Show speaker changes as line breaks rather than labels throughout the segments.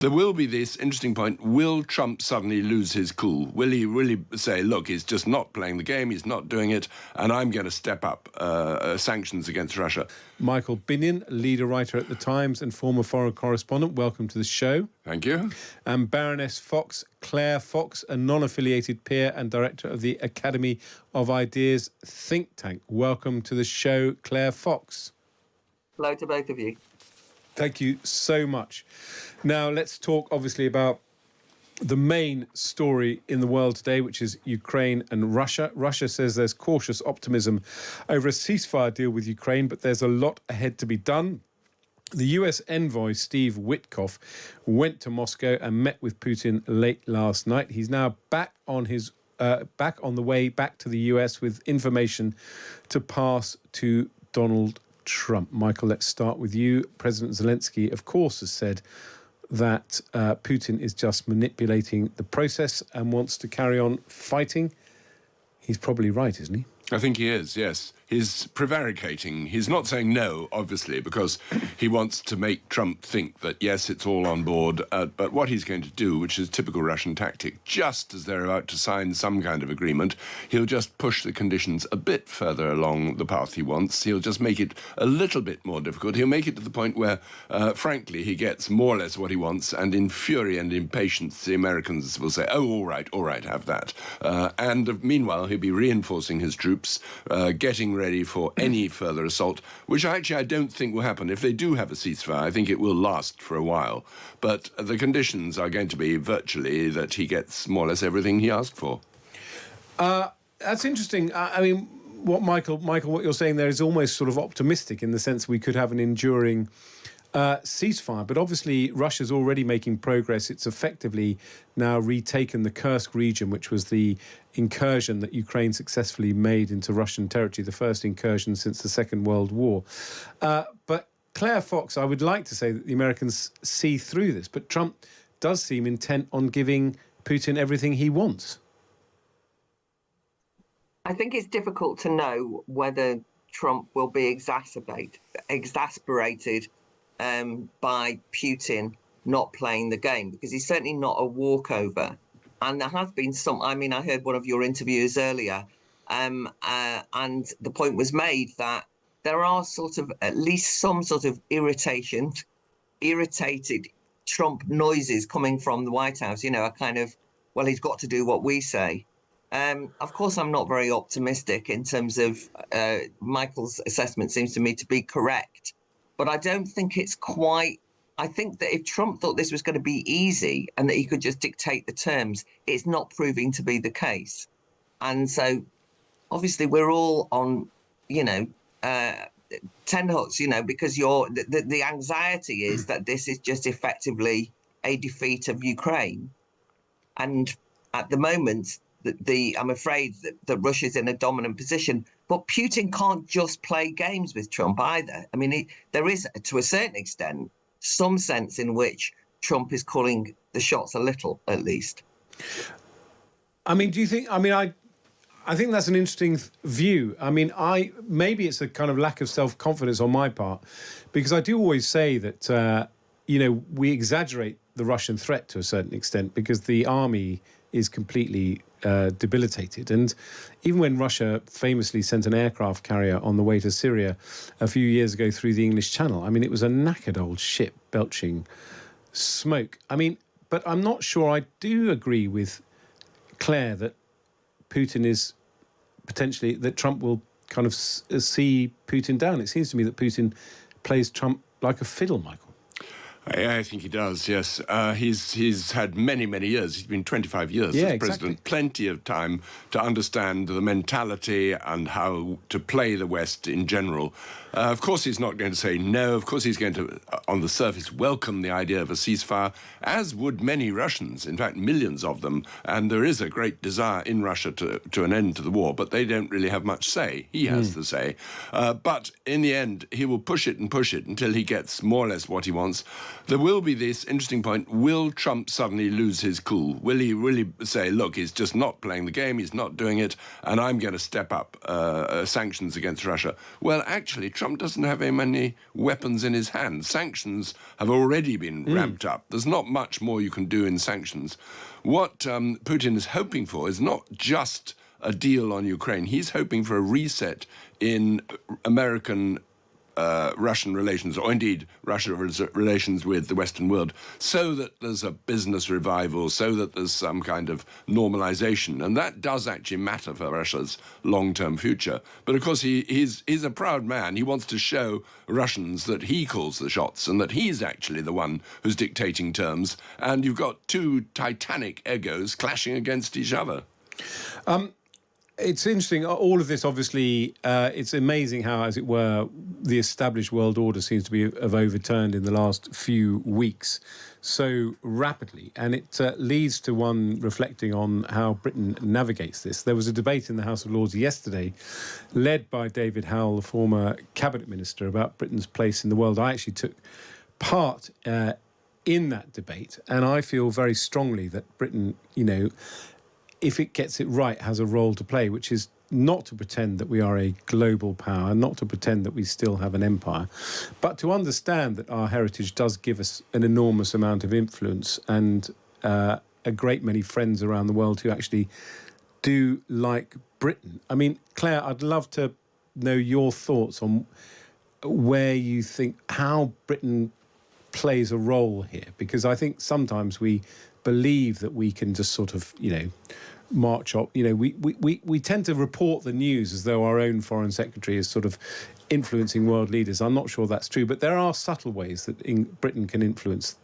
There will be this interesting point. Will Trump suddenly lose his cool? Will he really say, look, he's just not playing the game, he's not doing it, and I'm going to step up sanctions against Russia?
Michael Binyon, leader writer at The Times and former foreign correspondent, welcome to the show.
Thank you.
And Baroness Fox, Claire Fox, a non-affiliated peer and director of the Academy of Ideas think tank. Welcome to the show, Claire Fox.
Hello to both of you.
Thank you so much. Now, let's talk, obviously, about the main story in the world today, which is Ukraine and Russia. Russia says there's cautious optimism over a ceasefire deal with Ukraine, but there's a lot ahead to be done. The US envoy, Steve Witkoff, went to Moscow and met with Putin late last night. He's now back on the way back to the US with information to pass to Donald Trump. Michael, let's start with you. President Zelensky, of course, has said that Putin is just manipulating the process and wants to carry on fighting. He's probably right, isn't he?
I think he is, yes. He's prevaricating. He's not saying no, obviously, because he wants to make Trump think that, yes, it's all on board. But what he's going to do, which is typical Russian tactic, just as they're about to sign some kind of agreement, he'll just push the conditions a bit further along the path he wants. He'll just make it a little bit more difficult. He'll make it to the point where, frankly, he gets more or less what he wants, and in fury and impatience, the Americans will say, oh, all right, have that. And meanwhile, he'll be reinforcing his troops, getting ready for any further assault, which actually I don't think will happen. If they do have a ceasefire, I think it will last for a while. But the conditions are going to be virtually that he gets more or less everything he asked for.
That's interesting. I mean, Michael, what you're saying there is almost sort of optimistic in the sense we could have an enduring ceasefire. But obviously, Russia's already making progress. It's effectively now retaken the Kursk region, which was the incursion that Ukraine successfully made into Russian territory, the first incursion since the Second World War. But Claire Fox, I would like to say that the Americans see through this, but Trump does seem intent on giving Putin everything he wants.
I think it's difficult to know whether Trump will be exasperated by Putin not playing the game, because he's certainly not a walkover. And there has been some, I mean, I heard one of your interviews earlier, and the point was made that there are sort of at least some sort of irritated Trump noises coming from the White House, you know, a kind of, well, he's got to do what we say. Of course, I'm not very optimistic in terms of Michael's assessment seems to me to be correct, but I don't think it's quite. I think that if Trump thought this was going to be easy and that he could just dictate the terms, it's not proving to be the case. And so obviously we're all on, tenterhooks, because the anxiety is that this is just effectively a defeat of Ukraine. And at the moment, I'm afraid that Russia's in a dominant position. But Putin can't just play games with Trump either. I mean, there is, to a certain extent, some sense in which Trump is calling the shots a little, at least.
I mean, do you think? I mean, I think that's an interesting view. I mean, maybe it's a kind of lack of self-confidence on my part, because I do always say that we exaggerate the Russian threat to a certain extent because the army is completely debilitated. And even when Russia famously sent an aircraft carrier on the way to Syria a few years ago through the English Channel, I mean, it was a knackered old ship belching smoke. I mean, but I'm not sure I do agree with Claire that Putin is potentially, that Trump will kind of see Putin down. It seems to me that Putin plays Trump like a fiddle, Michael.
I think he does, yes. He's had many, many years. He's been 25 years as president.
Exactly.
Plenty of time to understand the mentality and how to play the West in general. Of course, he's not going to say no. Of course, he's going to, on the surface, welcome the idea of a ceasefire, as would many Russians, in fact, millions of them. And there is a great desire in Russia to an end to the war, but they don't really have much say. He has the say. But in the end, he will push it until he gets more or less what he wants. There will be this interesting point. Will Trump suddenly lose his cool? Will he say, look, he's just not playing the game, he's not doing it, and I'm going to step up sanctions against Russia? Well, actually, Trump doesn't have very many weapons in his hand. Sanctions have already been ramped up. There's not much more you can do in sanctions. What Putin is hoping for is not just a deal on Ukraine. He's hoping for a reset in American Russian relations, or indeed Russia's relations with the Western world, so that there's a business revival, so that there's some kind of normalization. And that does actually matter for Russia's long-term future. But of course, he's a proud man. He wants to show Russians that he calls the shots and that he's actually the one who's dictating terms. And you've got two titanic egos clashing against each other.
It's interesting. All of this, obviously, it's amazing how, as it were, the established world order seems to have overturned in the last few weeks so rapidly. And it leads to one reflecting on how Britain navigates this. There was a debate in the House of Lords yesterday, led by David Howell, the former cabinet minister, about Britain's place in the world. I actually took part in that debate, and I feel very strongly that Britain, if it gets it right, has a role to play, which is not to pretend that we are a global power, not to pretend that we still have an empire, but to understand that our heritage does give us an enormous amount of influence and a great many friends around the world who actually do like Britain. I mean, Claire, I'd love to know your thoughts on where you think, how Britain plays a role here, because I think sometimes we believe that we can just sort of, march up. We tend to report the news as though our own foreign secretary is sort of influencing world leaders. I'm not sure that's true, but there are subtle ways that Britain can influence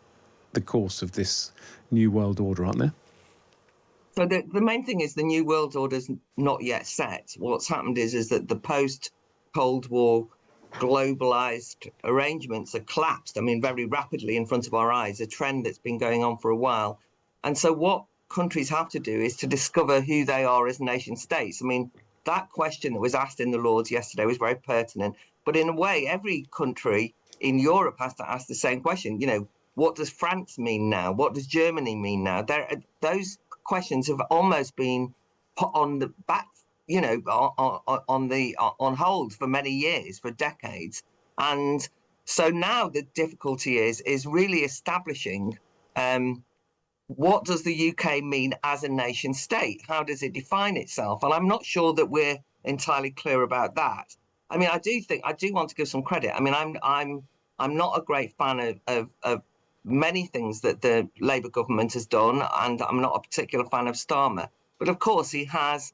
the course of this new world order, aren't there?
So the main thing is the new world order's not yet set. What's happened is that the post-Cold War globalized arrangements are collapsed, very rapidly in front of our eyes, a trend that's been going on for a while. And so what countries have to do is to discover who they are as nation states. That question that was asked in the Lords yesterday was very pertinent. But in a way, every country in Europe has to ask the same question. What does France mean now? What does Germany mean now? Those questions have almost been put on the back, on hold for many years, for decades. And so now the difficulty is really establishing what does the UK mean as a nation state? How does it define itself? And I'm not sure that we're entirely clear about that. I do want to give some credit. I'm not a great fan of many things that the Labour government has done, and I'm not a particular fan of Starmer. But of course, he has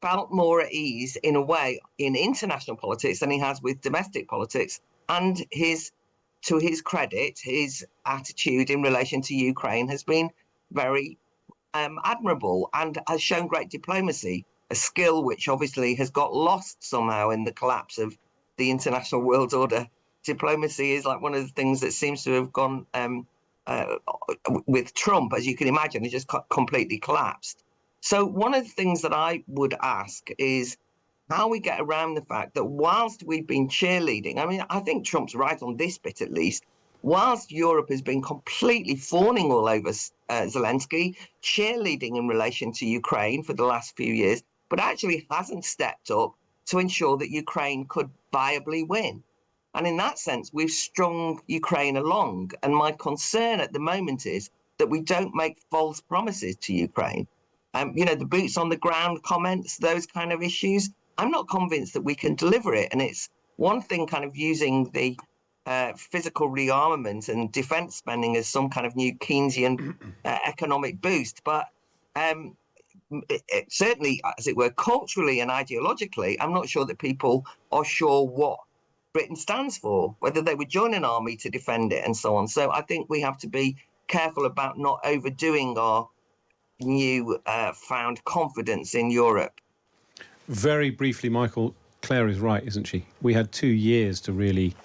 felt more at ease in a way in international politics than he has with domestic politics. And to his credit, his attitude in relation to Ukraine has been very admirable and has shown great diplomacy, a skill which obviously has got lost somehow in the collapse of the international world order. Diplomacy is like one of the things that seems to have gone with Trump, as you can imagine, it just completely collapsed. So one of the things that I would ask is how we get around the fact that whilst we've been cheerleading, I think Trump's right on this bit at least, whilst Europe has been completely fawning all over Zelensky, cheerleading in relation to Ukraine for the last few years, but actually hasn't stepped up to ensure that Ukraine could viably win. And in that sense, we've strung Ukraine along. And my concern at the moment is that we don't make false promises to Ukraine. The boots on the ground comments, those kind of issues, I'm not convinced that we can deliver it. And it's one thing kind of using the physical rearmament and defense spending as some kind of new Keynesian economic boost. But it certainly, as it were, culturally and ideologically, I'm not sure that people are sure what Britain stands for, whether they would join an army to defend it and so on. So I think we have to be careful about not overdoing our new found confidence in Europe.
Very briefly, Michael, Claire is right, isn't she? We had 2 years to really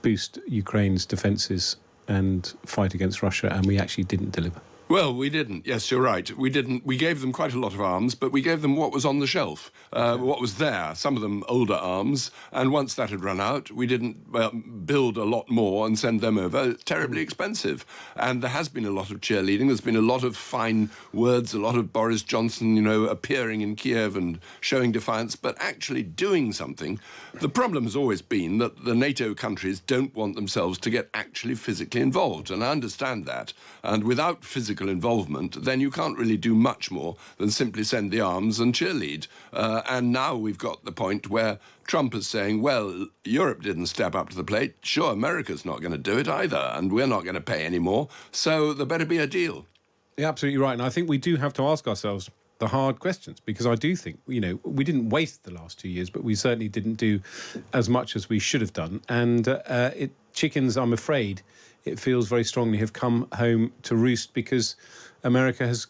boost Ukraine's defences and fight against Russia, and we actually didn't deliver.
Well, we didn't. Yes, you're right. We didn't. We gave them quite a lot of arms, but we gave them what was on the shelf, what was there, some of them older arms. And once that had run out, we didn't build a lot more and send them over. Terribly expensive. And there has been a lot of cheerleading. There's been a lot of fine words, a lot of Boris Johnson, appearing in Kiev and showing defiance, but actually doing something. The problem has always been that the NATO countries don't want themselves to get actually physically involved. And I understand that. And without physical involvement, then you can't really do much more than simply send the arms and cheerlead. And now we've got the point where Trump is saying, well, Europe didn't step up to the plate. Sure, America's not going to do it either, and we're not going to pay any more. So there better be a deal.
You're absolutely right. And I think we do have to ask ourselves the hard questions, because I do think, we didn't waste the last 2 years, but we certainly didn't do as much as we should have done. And chickens, I'm afraid, it feels very strongly, have come home to roost because America has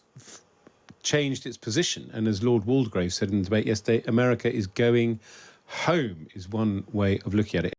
changed its position. And as Lord Waldegrave said in the debate yesterday, America is going home, is one way of looking at it.